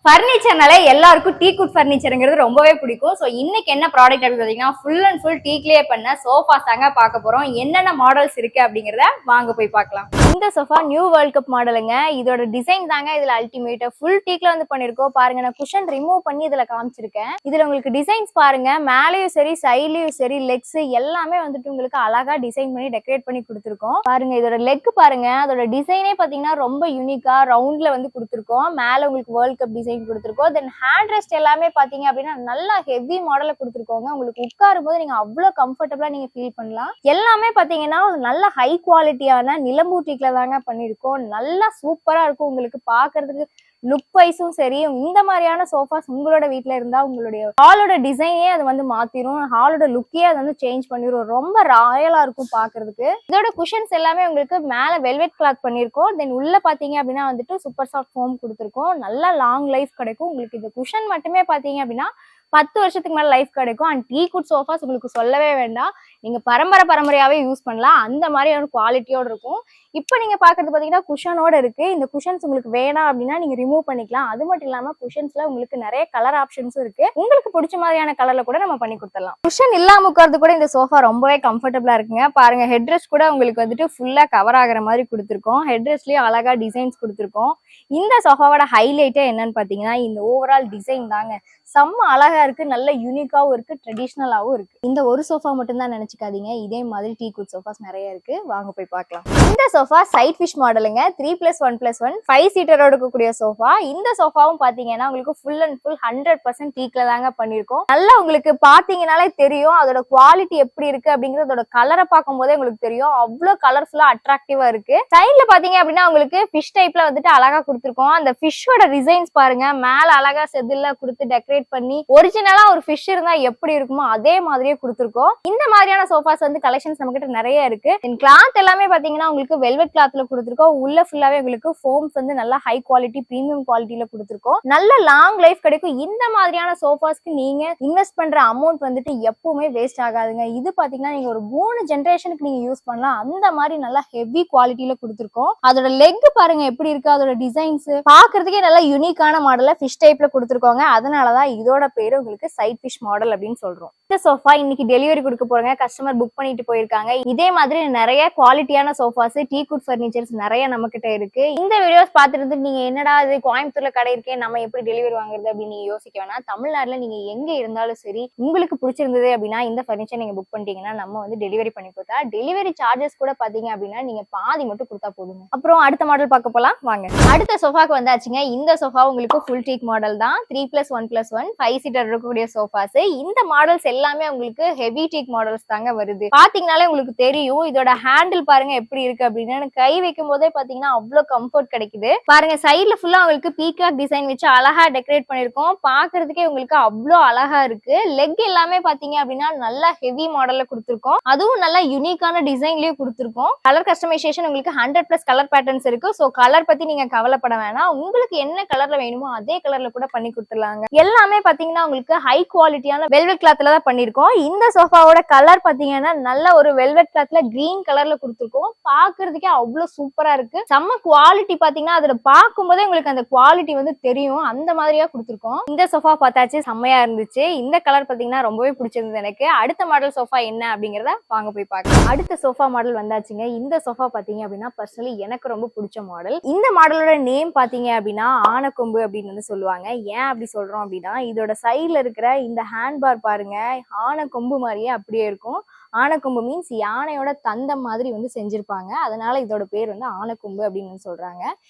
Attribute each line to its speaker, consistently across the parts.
Speaker 1: ஃபர்னிச்சர்னால எல்லாருக்கும் tea good ஃபர்னிச்சர்ங்கிறது ரொம்பவே பிடிக்கும். ஸோ இன்னைக்கு என்ன ப்ராடக்ட் அப்படின்னு பார்த்தீங்கன்னா ஃபுல் அண்ட் ஃபுல் டீக்லேயே பண்ண சோஃபாஸ் தாங்க பார்க்க போறோம். என்னென்ன மாடல்ஸ் இருக்கு அப்படிங்கிறத வாங்க போய் பார்க்கலாம். இந்த சோஃபா நியூ வேர்ல்ட் கப் மாடலுங்க. இதோட டிசைன் தாங்க இதுல அல்டிமேட். ஃபுல் டீக்ல வந்து பண்ணிருக்கோம். பாருங்க, நான் குஷன் ரிமூவ் பண்ணி இதுல காமிச்சிருக்கேன். இதுல உங்களுக்கு டிசைன்ஸ் பாருங்க, மேலேயும் சரி சைட்லயும் சரி லெக்ஸ் எல்லாமே வந்துட்டு உங்களுக்கு அழகா டிசைன் பண்ணி டெக்கரேட் பண்ணி கொடுத்துருக்கோம். பாருங்க, இதோட லெக் பாருங்க, அதோட டிசைனே பாத்தீங்கன்னா ரொம்ப யூனிக்கா ரவுண்ட்ல வந்து கொடுத்துருக்கோம். மேல உங்களுக்கு வேர்ல்ட் கப் டிசைன் கொடுத்துருக்கோம். தென் ஹேண்ட் ரெஸ்ட் எல்லாமே பாத்தீங்க அப்படின்னா நல்லா ஹெவி மாடல கொடுத்துருக்கோங்க. உங்களுக்கு உட்காரும் போது நீங்க அவ்வளவு கம்ஃபர்டபுளா நீங்க ஃபீல் பண்ணலாம். எல்லாமே பாத்தீங்கன்னா நல்ல ஹை குவாலிட்டியான நிலம்பூ டீக்ல தாங்க பண்ணிருக்கோம். நல்லா சூப்பரா இருக்கும். உங்களுக்கு பாக்குறதுக்கு லுக் வைஸும் சரி, இந்த மாதிரியான சோஃபாஸ் உங்களோட வீட்டுல இருந்தா உங்களுடைய ஹாலோட டிசைனே அது வந்து மாத்திரும். ஹாலோட லுக்கே அது வந்து சேஞ்ச் பண்ணிரும். ரொம்ப ராயலா இருக்கும் பாக்குறதுக்கு. இதோட குஷன்ஸ் எல்லாமே உங்களுக்கு மேல வெல்வெட் கிளாத் பண்ணிருக்கோம். தென் உள்ள பாத்தீங்க அப்படின்னா வந்துட்டு சூப்பர் சாஃப்ட் ஃபோம் கொடுத்துருக்கோம். நல்லா லாங் லைஃப் கிடைக்கும். உங்களுக்கு இந்த குஷன் மட்டுமே பாத்தீங்க அப்படின்னா 10 வருஷத்துக்கு மேல லைஃப் கிடைக்கும். அண்ட் டீ குட் சோஃபாஸ் உங்களுக்கு சொல்லவே வேண்டாம். நீங்க பரம்பரையாவே யூஸ் பண்ணலாம். அந்த மாதிரியான குவாலிட்டியோட இருக்கும். இப்போ நீங்க பாக்குறது பாத்தீங்கன்னா குஷனோட இருக்கு. இந்த குஷன்ஸ் உங்களுக்கு வேணாம் அப்படின்னா நீங்க ரிமூவ் பண்ணிக்கலாம். அது மட்டும் இல்லாம குஷன்ஸ்ல உங்களுக்கு நிறைய கலர் ஆப்ஷன்ஸும் இருக்கு. உங்களுக்கு பிடிச்ச மாதிரியான கலர்ல கூட நம்ம பண்ணி கொடுத்துடலாம். குஷன் இல்லாம உட்கார்றது கூட இந்த சோஃபா ரொம்பவே கம்ஃபர்டபுளா இருக்குங்க. பாருங்க, ஹெட்ரெஸ்ட் கூட உங்களுக்கு வந்துட்டு ஃபுல்லா கவர் ஆகுற மாதிரி கொடுத்துருக்கோம். ஹெட்ரெஸ்ட்லயும் அழகா டிசைன்ஸ் கொடுத்துருக்கோம். இந்த சோஃபாவோட ஹைலைட்டே என்னன்னு பாத்தீங்கன்னா இந்த ஓவரால் டிசைன் தாங்க. செம்ம அழகா இருக்கு. நல்ல யூனிக்காவும் இருக்கு, ட்ரெடிஷ்னலாவும் இருக்கு. இந்த ஒரு சோஃபா மட்டும் தான் நினைச்சுக்காதீங்க. இதே மாதிரி டீ குட் சோஃபாஸ் நிறைய இருக்கு. வாங்க போய் பார்க்கலாம். இந்த சோஃபா சைட் ஃபிஷ் மாடலுங்க. 3+1+1 5 சீட்டரோட இருக்கக்கூடிய சோஃபா. இந்த சோஃபாவும் பாத்தீங்கன்னா உங்களுக்கு ஃபுல் அண்ட் ஃபுல் 100% டீக்ல தாங்க பண்ணிருக்கோம். நல்லா உங்களுக்கு பாத்தீங்கன்னாலே தெரியும் அதோட குவாலிட்டி எப்படி இருக்கு அப்படிங்கிறது. அதோட கலரை பார்க்கும் போதே உங்களுக்கு தெரியும். அவ்வளவு கலர்ஃபுல்லா அட்ராக்டிவா இருக்கு. சைட்ல பாத்தீங்க அப்படின்னா உங்களுக்கு ஃபிஷ் டைப்ல வந்துட்டு அழகா கொடுத்துருக்கோம். அந்த ஃபிஷ்ஷோட டிசைன்ஸ் பாருங்க, மேல அழகா செதில்ல கொடுத்து டெக்கரேட் பண்ணி ஒரிஜினலா ஒரு ஃபிஷ் இருந்தா எப்படி இருக்குமோ அதே மாதிரியே கொடுத்துருக்கோம். இந்த மாதிரியான சோஃபாஸ் வந்து கலெக்ஷன்ஸ் நம்ம கிட்ட நிறைய இருக்கு. கிளாத் எல்லாமே பாத்தீங்கன்னா உங்களுக்கு வெல்வெட் கிளாத்ல கொடுத்துருக்கோம். உள்ள ஃபுல்லாவே உங்களுக்கு ஃபோம்ஸ் வந்து நல்லா ஹை குவாலிட்டி பிரீமியம் குவாலிட்டியில கொடுத்துருக்கோம். நல்ல லாங் லைஃப் கிடைக்கும். இந்த மாதிரியான சோஃபாஸ்க்கு நீங்க இன்வெஸ்ட் பண்ற அமௌண்ட் வந்துட்டு எப்பவுமே வேஸ்ட் ஆகாதுங்க. இது பாத்தீங்கன்னா நீங்க ஒரு 3 ஜெனரேஷனுக்கு நீங்க யூஸ் பண்ணலாம். அந்த மாதிரி நல்லா ஹெவி குவாலிட்டியில கொடுத்துருக்கோம். அதோட லெக் பாருங்க எப்படி இருக்கு. அதோட டிசைன்ஸ் பாக்குறதுக்கே நல்லா யூனிக்கான மாடல்ல ஃபிஷ் டைப்ல கொடுத்துருக்கோங்க. அதனாலதான் இதோட பேரு உங்களுக்கு சைட் ஃபிஷ் மாடல் அப்படின்னு சொல்றோம். இந்த சோஃபா இன்னைக்கு டெலிவரி கொடுக்க போறங்க. கஸ்டமர் புக் பண்ணிட்டு போயிருக்காங்க. இதே மாதிரி நிறைய குவாலிட்டியான சோஃபாஸ் டீ குட் ஃபர்னிச்சர்ஸ் நிறைய நம்ம கிட்ட இருக்கு. இந்த வீடியோஸ் பார்த்துட்டு நீங்க என்னடா இது கோயம்புத்தூர்ல கடை இருக்கே, நம்ம எப்படி டெலிவரி வாங்குறது அப்படின்னு நீங்க யோசிக்க வேணாம். தமிழ்நாட்டுல நீங்க எங்க இருந்தாலும் சரி, உங்களுக்கு பிடிச்சிருந்தது அப்படின்னா இந்த ஃபர்னிச்சர் நீங்க புக் பண்ணிட்டீங்கன்னா நம்ம வந்து டெலிவரி பண்ணி கொடுத்தா டெலிவரி சார்ஜஸ் கூட பாத்தீங்க அப்படின்னா நீங்க பாதி மட்டும் கொடுத்தா போதுங்க. அப்புறம் அடுத்த மாடல் பார்க்க போலாம் வாங்க. அடுத்த சோஃபாக்கு வந்தாச்சுங்க. இந்த சோஃபா உங்களுக்கு ஃபுல் டீக் மாடல் தான். 3+1+1 5 சீட்டர் இருக்கக்கூடிய சோஃபாஸ். இந்த மாடல்ஸ் எல்லாமே உங்களுக்கு ஹெவி டீக் மாடல்ஸ் தாங்க வருது. பாத்தீங்கன்னாலே உங்களுக்கு தெரியும். இதோட ஹேண்டில் பாருங்க எப்படி இருக்கு அப்படின்னு. கை வைக்கும் போதே பாத்தீங்கன்னா அவ்வளவு கம்ஃபர்ட் கிடைக்குது. பாருங்க, சைட்ல ஃபுல்லா உங்களுக்கு பீகாக் டிசைன் வச்சு அழகா டெக்கரேட் பண்ணிருக்கோம். பாக்குறதுக்கே உங்களுக்கு அவ்வளவு அழகா இருக்கு. லெக் எல்லாமே பாத்தீங்க அப்படின்னா நல்லா ஹெவி மாடல்ல கொடுத்துருக்கோம். அதுவும் நல்லா யூனிக்கான டிசைன்லயே கொடுத்துருக்கோம். கலர் கஸ்டமைசேஷன் உங்களுக்கு 100+ கலர் பேட்டர்ன்ஸ் இருக்கு. சோ கலர் பத்தி நீங்க கவலைப்பட வேணாம். உங்களுக்கு என்ன கலர்ல வேணுமோ அதே கலர்ல கூட பண்ணி கொடுத்துடலாங்க. எல்லாமே பாத்தீங்கன்னா உங்களுக்கு ஹை குவாலிட்டியான வெல்வெட் கிளாத்ல தான் பண்ணிருக்கோம். இந்த சோஃபாவோட கலர் பாத்தீங்கன்னா நல்ல ஒரு வெல்வெட் கிளாத்ல கிரீன் கலர்ல கொடுத்துருக்கோம். பாக்குறதுக்கே அவ்வளவு சூப்பரா இருக்கு. செம்ம குவாலிட்டி பாத்தீங்கன்னா அதோட பார்க்கும் போதே உங்களுக்கு அந்த குவாலிட்டி வந்து தெரியும். அந்த மாதிரியா கொடுத்துருக்கோம். இந்த சோஃபா பார்த்தாச்சு, செம்மையா இருந்துச்சு. இந்த கலர் பாத்தீங்கன்னா ரொம்பவே பிடிச்சிருந்தது எனக்கு. அடுத்த மாடல் சோஃபா என்ன அப்படிங்கறத வாங்க போய் பார்க்கலாம். அடுத்த சோஃபா மாடல் வந்தாச்சுங்க. இந்த சோஃபா பாத்தீங்க அப்படின்னா பர்சனலி எனக்கு ரொம்ப பிடிச்ச மாடல். இந்த மாடலோட நேம் பாத்தீங்க அப்படின்னா ஆனக்கொம்பு அப்படின்னு வந்து சொல்லுவாங்க. ஏன் அப்படி சொல்றோம் அப்படின்னா இதோட சைட்ல இருக்கிற இந்த ஹேண்ட் பார் பாருங்க, ஆனக்கொம்பு மாதிரியே அப்படியே இருக்கும். ஆனக்கொம்பு மீன்ஸ் யானையோட தந்தம் மாதிரி வந்து செஞ்சிருப்பாங்க. அதனால இதோட பேர் வந்து ஆனக்கொம்பு அப்படின்னு சொல்றாங்க.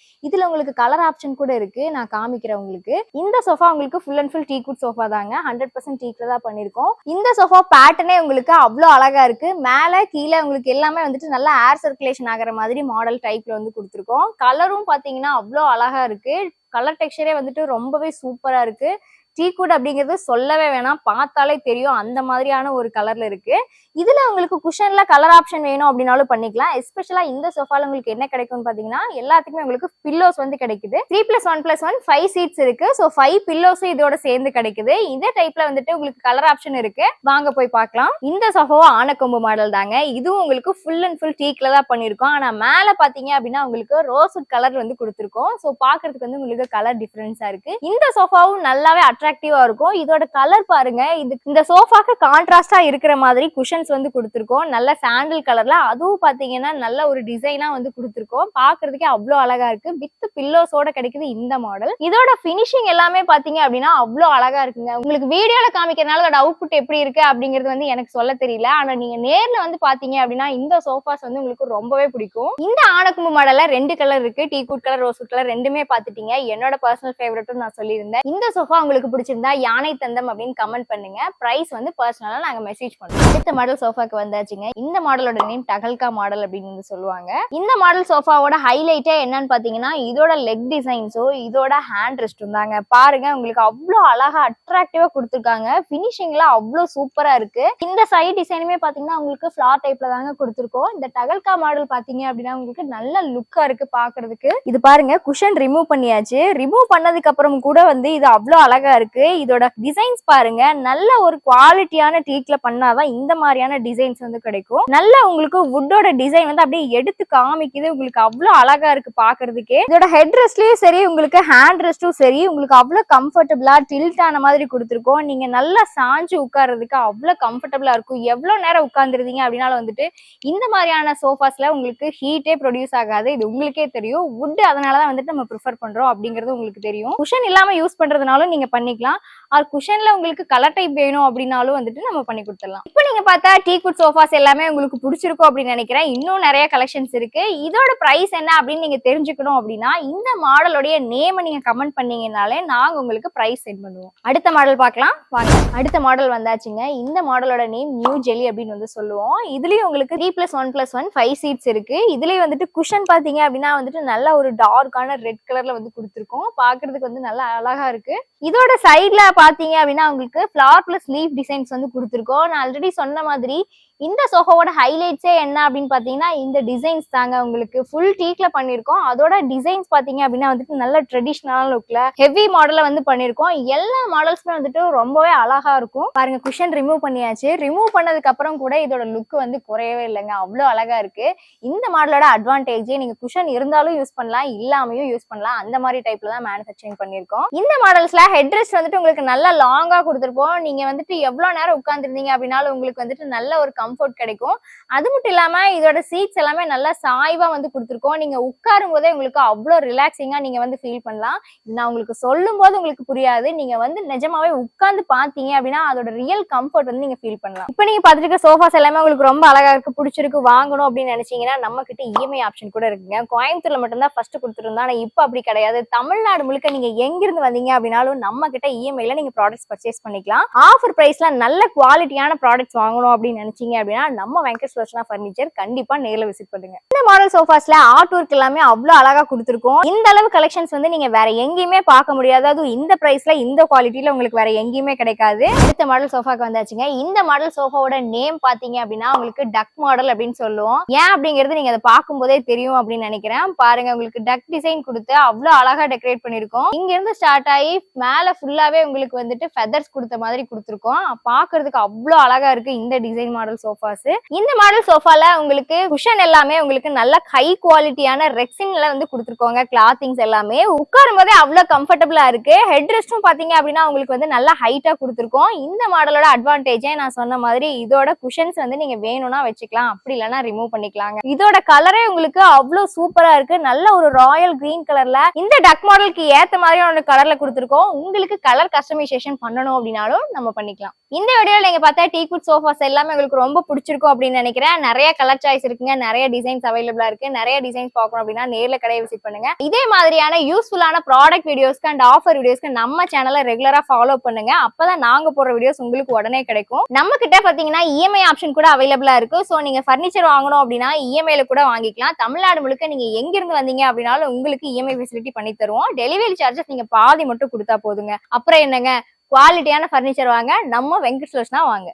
Speaker 1: இதுல உங்களுக்கு கலர் ஆப்ஷன் கூட இருக்கு, நான் காமிக்கிறேன் உங்களுக்கு. இந்த சோஃபா உங்களுக்கு full and full tea good sofa தாங்க. 100% டீக்ல தான் பண்ணிருக்கோம். இந்த சோஃபா பேட்டர்னே உங்களுக்கு அவ்வளவு அழகா இருக்கு. மேல கீழே உங்களுக்கு எல்லாமே வந்துட்டு நல்லா ஏர் சர்க்குலேஷன் ஆகிற மாதிரி மாடல் டைப்ல வந்து கொடுத்துருக்கோம். கலரும் பாத்தீங்கன்னா அவ்வளவு அழகா இருக்கு. கலர் டெக்ஸ்சரே வந்துட்டு ரொம்பவே சூப்பரா இருக்கு. டீக்குட் அப்படிங்கிறது சொல்லவே வேணாம், பார்த்தாலே தெரியும் அந்த மாதிரியான ஒரு கலர்ல இருக்கு. இதுல உங்களுக்கு குஷன்ல கலர் ஆப்ஷன் வேணும் அப்படின்னாலும் பண்ணிக்கலாம். எஸ்பெஷலா இந்த சோஃபால உங்களுக்கு என்ன கிடைக்கும்னு பாத்தீங்கன்னா எல்லாத்துக்குமே உங்களுக்கு பில்லோஸ் வந்து கிடைக்குது. 3+1+1 5 சீட்ஸ் இருக்கு. ஸோ 5 பில்லோஸும் இதோட சேர்ந்து கிடைக்குது. இதே டைப்ல வந்துட்டு உங்களுக்கு கலர் ஆப்ஷன் இருக்கு, வாங்க போய் பார்க்கலாம். இந்த சோஃபாவும் ஆனக்கொம்பு மாடல் தாங்க. இதுவும் உங்களுக்கு ஃபுல் அண்ட் ஃபுல் டீக்ல தான் பண்ணிருக்கோம். ஆனா மேல பாத்தீங்க அப்படின்னா உங்களுக்கு ரோஸ்வுட் கலர் வந்து கொடுத்துருக்கோம். ஸோ பாக்குறதுக்கு வந்து உங்களுக்கு கலர் டிஃபரன்ஸா இருக்கு. இந்த சோஃபாவும் நல்லாவே அட்ராக்டிவா இருக்கும். இதோட கலர் பாருங்க, இந்த சோஃபாக்கு கான்ட்ராஸ்டா இருக்கிற மாதிரி குஷன்ஸ் வந்து கொடுத்துருக்கோம். நல்ல சாண்டில் கலர்ல, அதுவும் பாத்தீங்கன்னா நல்ல ஒரு டிசைனா வந்து கொடுத்துருக்கோம். பாக்குறதுக்கே அவ்வளவு அழகா இருக்கு. வித் பில்லோஸோட கிடைக்குது இந்த மாடல். இதோட பினிஷிங் எல்லாமே பாத்தீங்க அப்படின்னா அவ்வளவு அழகா இருக்குங்க. உங்களுக்கு வீடியோல காமிக்கிறதுனால அதோட அவுட்புட் எப்படி இருக்கு அப்படிங்கிறது வந்து எனக்கு சொல்ல தெரியல. ஆனா நீங்க நேர்ல வந்து பாத்தீங்க அப்படின்னா இந்த சோஃபாஸ் வந்து உங்களுக்கு ரொம்பவே பிடிக்கும். இந்த ஆனக்கொம்பு மாடல்ல 2 கலர் இருக்கு, டீக்குட் கலர், ரோஸ்வுட் கலர், ரெண்டுமே பாத்துட்டீங்க. என்னோட பர்சனல் ஃபேவரட்டும் நான் சொல்லியிருந்தேன். இந்த சோஃபா உங்களுக்கு பிடிச்சிருந்தா யானை தந்தம் அப்படின்னு கமெண்ட் பண்ணுங்க. பிரைஸ் வந்து பர்சனலா நாங்க மெசேஜ் பண்றோம். அடுத்த மாடல் சோஃபாக்கு வந்தாச்சுங்க. இந்த மாடலோட நேம் டகல்கா மாடல் அப்படின்னு சொல்லுவாங்க. இந்த மாடல் சோஃபாவோட ஹைலைட்டே என்னன்னு பாத்தீங்கன்னா இதோட லெக் டிசைன்ஸோ இதோட ஹேண்ட் ரெஸ்டும் தாங்க. பாருங்க, உங்களுக்கு அவ்வளவு அழகா அட்ராக்டிவா கொடுத்துருக்காங்க. பினிஷிங்ல அவ்வளவு சூப்பரா இருக்கு. இந்த சைட் டிசைனுமே பாத்தீங்கன்னா உங்களுக்கு ஃபிளார் டைப்ல தாங்க கொடுத்துருக்கோம். இந்த டகல்கா மாடல் பாத்தீங்க அப்படின்னா உங்களுக்கு நல்ல லுக்கா இருக்கு பாக்குறதுக்கு. இது பாருங்க, குஷன் ரிமூவ் பண்ணியாச்சு. ரிமூவ் பண்ணதுக்கு அப்புறம் கூட வந்து இது அவ்வளவு அழகா இருக்கு. இதோட டிசைன்ஸ் பாருங்க, நல்ல ஒரு குவாலிட்டியான டீக்ல பண்ணாதான் இந்த மாதிரியான டிசைன்ஸ் வந்து கிடைக்கும். நல்ல உங்களுக்கு வுட்டோட டிசைன் வந்து அப்படியே எடுத்து காமிக்குது. உங்களுக்கு அவ்வளவு அழகா இருக்கு பாக்குறதுக்கே. இதோட ஹெட் ரெஸ்ட்லயும் சரி, உங்களுக்கு ஹேண்ட் ரெஸ்டும் சரி, உங்களுக்கு அவ்வளவு கம்ஃபர்டபுளா டில்ட் ஆன மாதிரி கொடுத்துருக்கோம். நீங்க நல்லா சாஞ்சு உட்கார்றதுக்கு அவ்வளவு கம்ஃபர்டபுளா இருக்கும். எவ்வளவு நேரம் உட்கார்ந்துருந்தீங்க அப்படின்னாலும் வந்துட்டு இந்த மாதிரியான சோஃபாஸ்ல உங்களுக்கு ஹீட்டே ப்ரொடியூஸ் ஆகாது. இது உங்களுக்கே தெரியும். வுட் அதனாலதான் வந்துட்டு நம்ம ப்ரிஃபர் பண்றோம் அப்படிங்கிறது உங்களுக்கு தெரியும். குஷன் இல்லாம யூஸ் பண்றதுனாலும் நீங்க பண்ணிக்கலாம். அது குஷன்ல உங்களுக்கு கலர் டைப் வேணும் அப்படின்னாலும் வந்துட்டு நம்ம பண்ணி கொடுத்துடலாம். இப்போ நீங்க பார்த்தா டீக்குட் சோஃபாஸ் எல்லாமே உங்களுக்கு பிடிச்சிருக்கும் அப்படின்னு நினைக்கிறேன். இன்னும் நிறைய கலெக்ஷன்ஸ் இருக்கு. இதோட பிரைஸ் என்ன அப்படின்னு நீங்க தெரிஞ்சுக்கணும் அப்படின்னா இந்த மாடலோடைய நேம் நீங்க கமெண்ட் பண்ணீங்கனாலே நாங்க உங்களுக்கு பிரைஸ் சென்ட் பண்ணுவோம். அடுத்த மாடல் பார்க்கலாம் வாங்க. அடுத்த மாடல் வந்தாச்சுங்க. இந்த மாடலோட நேம் நியூ ஜெலி அப்படின்னு வந்து சொல்லுவோம். இதுலயும் உங்களுக்கு 3+1+1 5 சீட்ஸ் இருக்கு. இதுலயே வந்துட்டு குஷன் பாத்தீங்க அப்படின்னா வந்துட்டு நல்ல ஒரு டார்க்கான ரெட் கலர்ல வந்து கொடுத்துருக்கோம். பாக்குறதுக்கு வந்து நல்லா அழகா இருக்கு. இதோட சைட்ல பாத்தீங்க அப்படின்னா உங்களுக்கு ஃபிளார் பிளஸ் லீஃப் டிசைன்ஸ் வந்து கொடுத்துருக்கோம். நான் ஆல்ரெடி சொன்ன மாதிரி இந்த சோஃபாவோட ஹைலைட்ஸே என்ன அப்படின்னு பாத்தீங்கன்னா இந்த டிசைன்ஸ் தாங்க. உங்களுக்கு ஃபுல் டீக்ல பண்ணிருக்கோம். அதோட டிசைன்ஸ் பாத்தீங்க அப்படின்னா வந்துட்டு நல்ல ட்ரெடிஷ்னலான லுக்ல ஹெவி மாடல்ல வந்து பண்ணிருக்கோம். எல்லா மாடல்ஸ்மே வந்துட்டு ரொம்பவே அழகா இருக்கும். பாருங்க, குஷன் ரிமூவ் பண்ணியாச்சு. ரிமூவ் பண்ணதுக்கு அப்புறம் கூட இதோட லுக் வந்து குறையவே இல்லைங்க, அவ்வளவு அழகா இருக்கு. இந்த மாடலோட அட்வான்டேஜ் நீங்க குஷன் இருந்தாலும் யூஸ் பண்ணலாம், இல்லாமையும் யூஸ் பண்ணலாம். அந்த மாதிரி டைப்ல தான் மேனுஃபேக்சரிங் பண்ணிருக்கோம். இந்த மாடல்ஸ்ல ஹெட் ரெஸ்ட் வந்துட்டு உங்களுக்கு நல்லா லாங்கா கொடுத்துருப்போம். நீங்க வந்துட்டு எவ்வளவு நேரம் உட்கார்ந்துருந்தீங்க அப்படின்னாலும் உங்களுக்கு வந்துட்டு நல்ல ஒரு கம்ஃபர்ட் கிடைக்கும். அது மட்டும் இல்லாம இதோட சீட்ஸ் எல்லாமே நல்லா சாய்வா வந்து கொடுத்துருக்கோம். நீங்க உட்காரும் போதே உங்களுக்கு அவ்வளவு ரிலாக்ஸிங்கா நீங்க வந்து ஃபீல் பண்ணலாம். நான் உங்களுக்கு சொல்லும் போது உங்களுக்கு புரியாது, நீங்க வந்து நிஜமாவே உட்கார்ந்து பாத்தீங்க அப்படின்னா அதோட ரியல் கம்ஃபர்ட் வந்து நீங்க ஃபீல் பண்ணலாம். இப்ப நீங்க பாத்துட்டு இருக்க சோஃபாஸ் எல்லாமே உங்களுக்கு ரொம்ப அழகா இருக்கு, பிடிச்சிருக்கு, வாங்கணும் அப்படின்னு நினைச்சீங்கன்னா நம்ம கிட்ட இஎம்ஐ ஆப்ஷன் கூட இருக்குங்க. கோயம்புத்தூர்ல மட்டும்தான் ஃபர்ஸ்ட் கொடுத்துருந்தோம். ஆனா இப்ப அப்படி கிடையாது. தமிழ்நாடு முழுக்க நீங்க எங்கிருந்து வந்தீங்க அப்படின்னாலும் நம்ம கிட்ட இஎம்ஐல நீங்க ப்ராடக்ட்ஸ் பர்ச்சேஸ் பண்ணிக்கலாம். ஆஃபர் பிரைஸ்ல நல்ல குவாலிட்டியான ப்ராடக்ட்ஸ் வாங்கணும் அப்படின்னு நினைச்சீங்க அப்படின்னா நம்ம வெங்கட் சுலோச்சனா ஃபர்னிச்சர் கண்டிப்பா நேர்ல விசிட் பண்ணுங்க. இந்த மாடல் சோஃபாஸ்ல ஆர்ட் ஒர்க் எல்லாமே அவ்வளவு அழகா கொடுத்துருக்கோம். இந்த அளவு கலெக்ஷன்ஸ் வந்து நீங்க வேற எங்கேயுமே பார்க்க முடியாது. அதுவும் இந்த பிரைஸ்ல இந்த குவாலிட்டியில உங்களுக்கு வேற எங்கேயுமே கிடைக்காது. அடுத்த மாடல் சோஃபாக்கு வந்தாச்சுங்க. இந்த மாடல் சோஃபாவோட நேம் பாத்தீங்க அப்படின்னா உங்களுக்கு டக் மாடல் அப்படின்னு சொல்லுவோம். ஏன் அப்படிங்கிறது நீங்க அதை பார்க்கும் போதே தெரியும் அப்படின்னு நினைக்கிறேன். பாருங்க, உங்களுக்கு டக் டிசைன் கொடுத்து அவ்வளவு அழகா டெக்கரேட் பண்ணிருக்கோம். இங்க இருந்து ஸ்டார்ட் ஆகி மேல ஃபுல்லாவே உங்களுக்கு வந்துட்டு ஃபெதர்ஸ் கொடுத்த மாதிரி கொடுத்துருக்கோம். பாக்குறதுக்கு அவ்வளவு அழகா இருக்கு இந்த டிசைன் மாடல் சோஃபாஸ். இந்த மாடல் சோஃபால உங்களுக்கு குஷன் எல்லாமே உங்களுக்கு நல்ல ஹை குவாலிட்டியான ரெக்ஸின்ல வந்து கொடுத்துருக்கோங்க. கிளாத்திங்ஸ் எல்லாமே உட்காரும் போதே அவ்வளவு கம்ஃபர்டபுளா இருக்கு. ஹெட் ரெஸ்டும் பாத்தீங்க அப்படின்னா உங்களுக்கு வந்து நல்ல ஹைட்டா கொடுத்துருக்கோம். இந்த மாடலோட அட்வான்டேஜே நான் சொன்ன மாதிரி இதோட குஷன்ஸ் வந்து நீங்க வேணும்னா வச்சுக்கலாம், அப்படி இல்லைன்னா ரிமூவ் பண்ணிக்கலாங்க. இதோட கலரே உங்களுக்கு அவ்வளவு சூப்பரா இருக்கு. நல்ல ஒரு ராயல் கிரீன் கலர்ல இந்த டக் மாடலுக்கு ஏத்த மாதிரியான கலர்ல கொடுத்துருக்கோம். உங்களுக்கு கலர் கஸ்டமைசேஷன் பண்ணணும் அப்படின்னாலும் நம்ம பண்ணிக்கலாம். இந்த வீடியோல நீங்க பார்த்தா டீக்குட் சோஃபாஸ் எல்லாமே உங்களுக்கு ரொம்ப ரொம்ப பிடிச்சிருக்கும் அப்படின்னு நினைக்கிறேன். நிறைய கலர் சாய்ஸ் இருக்குங்க, நிறைய டிசைன்ஸ் அவைலபிளா இருக்கு. நிறைய டிசைன்ஸ் பார்க்கணும் அப்படின்னா நேர்ல கடையை விசிட் பண்ணுங்க. இதே மாதிரியான யூஸ்ஃபுல்லான ப்ராடக்ட் வீடியோஸ்க்கு அண்ட் ஆஃபர் வீடியோஸ்க்கு நம்ம சேனலை ரெகுலரா ஃபாலோ பண்ணுங்க. அப்பதான் நாங்க போடுற வீடியோஸ் உங்களுக்கு உடனே கிடைக்கும். நம்ம கிட்ட பாத்தீங்கன்னா இஎம்ஐ ஆப்ஷன் கூட அவைலபிளா இருக்கு. சோ நீங்க பர்னிச்சர் வாங்கணும் அப்படின்னா இஎம்ஐல கூட வாங்கிக்கலாம். தமிழ்நாடு முழுக்க நீங்க எங்க இருந்து வந்தீங்க அப்படின்னாலும் உங்களுக்கு இஎம்ஐ ஃபெசிலிட்டி பண்ணி தருவோம். டெலிவரி சார்ஜஸ் நீங்க பாதி மட்டும் கொடுத்தா போதுங்க. அப்புறம் என்னங்க, குவாலிட்டியான பர்னிச்சர் வாங்க நம்ம வெங்கட் சொல்யூஷனா வாங்க.